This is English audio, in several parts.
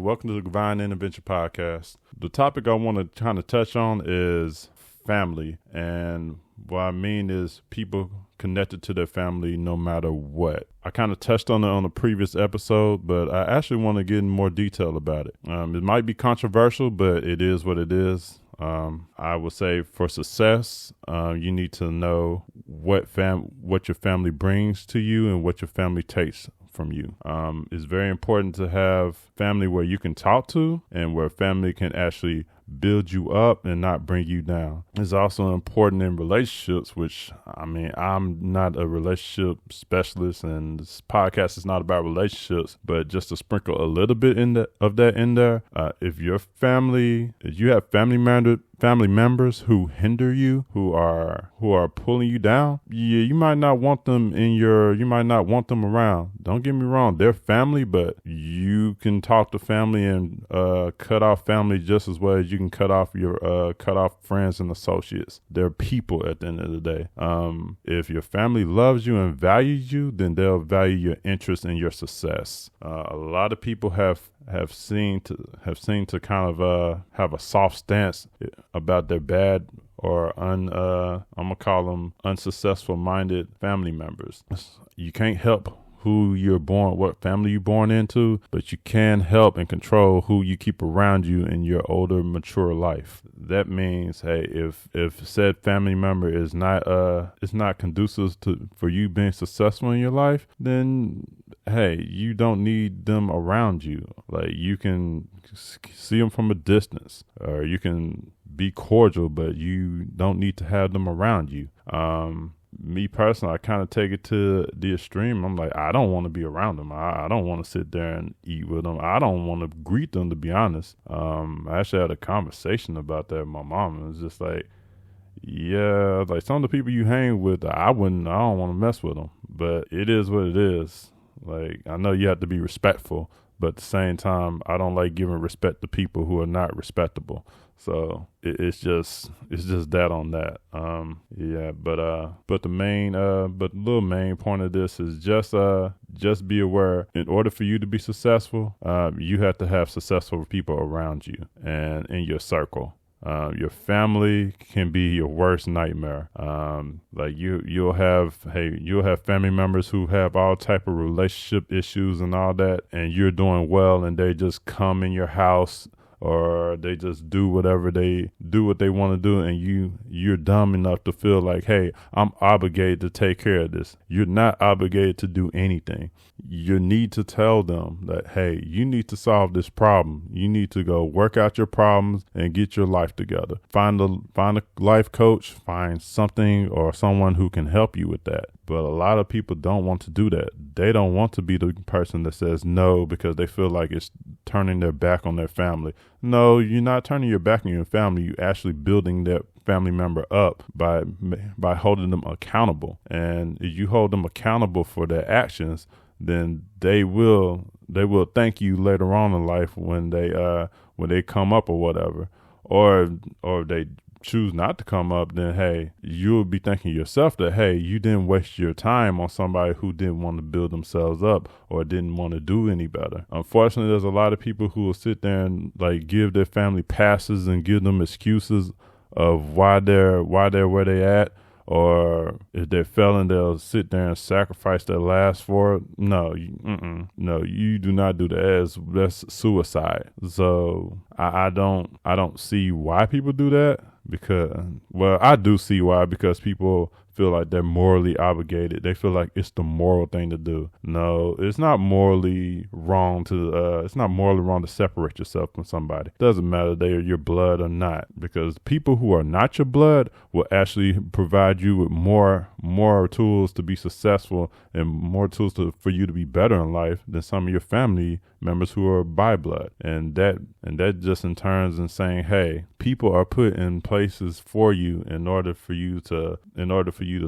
welcome to the Divine Intervention Podcast. The topic I want to kind of touch on is family, and what I mean is people connected to their family no matter what. I kind of touched on it on a previous episode, but I actually want to get in more detail about it. It might be controversial, but it is what it is. I would say for success, you need to know what your family brings to you and what your family takes from you. It's very important to have family where you can talk to and where family can actually build you up and not bring you down. It's also important in relationships, which I'm not a relationship specialist, and this podcast is not about relationships, but just to sprinkle a little bit of that in there. If you have family members who hinder you, who are pulling you down, you might not want them around. Don't get me wrong, they're family, but you can talk to family and cut off family just as well as you can cut off friends and associates. They're people at the end of the day. If your family loves you and values you, then they'll value your interest and your success. A lot of people have seen to kind of have a soft stance about their bad or I'm gonna call them unsuccessful minded family members. You can't help what family you're born into, but you can help and control who you keep around you in your older, mature life. That means, hey, if said family member is not conducive for you being successful in your life, then hey, you don't need them around you. Like, you can see them from a distance, or you can be cordial, but you don't need to have them around you. Me personally, I kind of take it to the extreme. I'm like, I don't want to be around them. I don't want to sit there and eat with them. I don't want to greet them, to be honest. I actually had a conversation about that with my mom. It was just like, yeah, like some of the people you hang with, I don't want to mess with them. But it is what it is. Like, I know you have to be respectful, but at the same time, I don't like giving respect to people who are not respectable. So it's just that on that. But the little main point of this is just be aware. In order for you to be successful, you have to have successful people around you and in your circle. Your family can be your worst nightmare. Like you'll have family members who have all type of relationship issues and all that, and you're doing well, and they just come in your house, or they just do what they want to do, and you're dumb enough to feel like, hey, I'm obligated to take care of this. You're not obligated to do anything. You need to tell them that, hey, you need to solve this problem. You need to go work out your problems and get your life together. Find a life coach, find something or someone who can help you with that. But a lot of people don't want to do that. They don't want to be the person that says no because they feel like it's turning their back on their family. No, you're not turning your back on your family. You're actually building that family member up by holding them accountable. And if you hold them accountable for their actions, then they will thank you later on in life when they come up or whatever. Or they choose not to come up, then hey, you'll be thanking yourself that, hey, you didn't waste your time on somebody who didn't want to build themselves up or didn't want to do any better. Unfortunately, there's a lot of people who will sit there and like give their family passes and give them excuses of why they're where they at. Or if they're failing, they'll sit there and sacrifice their lives for it. No, you do not do that. That's suicide. So I don't see why people do that, because, well, I do see why, because people feel like they're morally obligated. They feel like it's the moral thing to do. No, it's not morally wrong to separate yourself from somebody. It doesn't matter if they're your blood or not, because people who are not your blood will actually provide you with more tools to be successful and more tools for you to be better in life than some of your family members who are by blood. And that just in turns in saying, hey, people are put in places for you in order for you to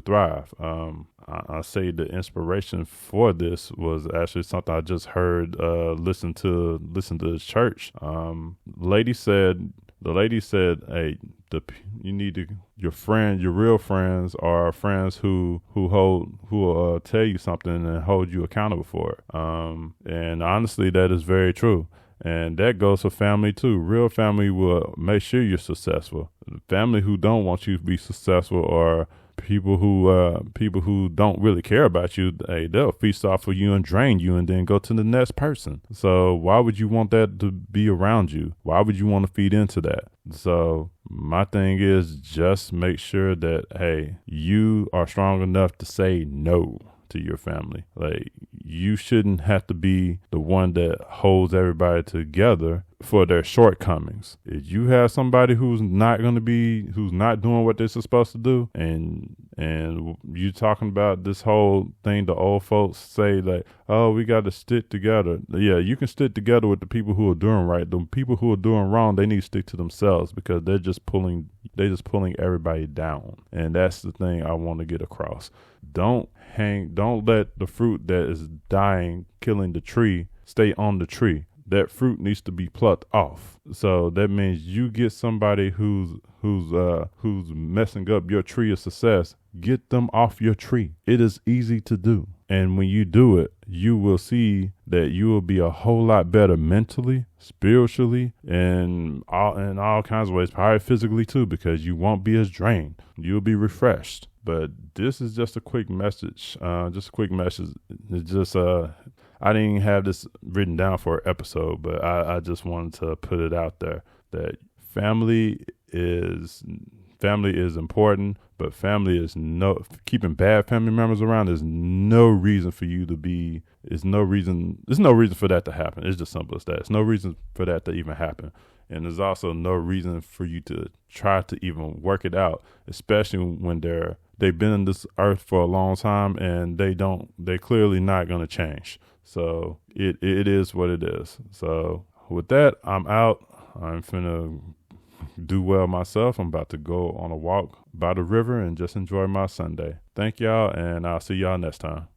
thrive. I say the inspiration for this was actually something I just heard listen to the church. The lady said, hey, your real friends are friends who will tell you something and hold you accountable for it. And honestly, that is very true. And that goes for family too. Real family will make sure you're successful. Family who don't want you to be successful, or people who don't really care about you, hey, they'll feast off of you and drain you and then go to the next person. So why would you want that to be around you? Why would you want to feed into that? So my thing is, just make sure that, hey, you are strong enough to say no to your family. Like, you shouldn't have to be the one that holds everybody together for their shortcomings. If you have somebody who's not doing what they're supposed to do, and you talking about this whole thing the old folks say, like, oh, we got to stick together. Yeah, you can stick together with the people who are doing right. The people who are doing wrong, they need to stick to themselves, because they're just pulling everybody down. And that's the thing I want to get across. Don't let the fruit that is dying, killing the tree, stay on the tree. That fruit needs to be plucked off. So that means you get somebody who's messing up your tree of success. Get them off your tree. It is easy to do. And when you do it, you will see that you will be a whole lot better mentally, spiritually, and in all kinds of ways, probably physically too, because you won't be as drained. You'll be refreshed. But this is just a quick message. It's just I didn't even have this written down for an episode, but I just wanted to put it out there that family is important, but keeping bad family members around is no reason for you to be. There's no reason for that to happen. It's just simple as that. There's no reason for that to even happen. And there's also no reason for you to try to even work it out, especially when they've been in this earth for a long time and they're clearly not going to change. So it is what it is. So with that, I'm out. I'm finna do well myself. I'm about to go on a walk by the river and just enjoy my Sunday. Thank y'all, and I'll see y'all next time.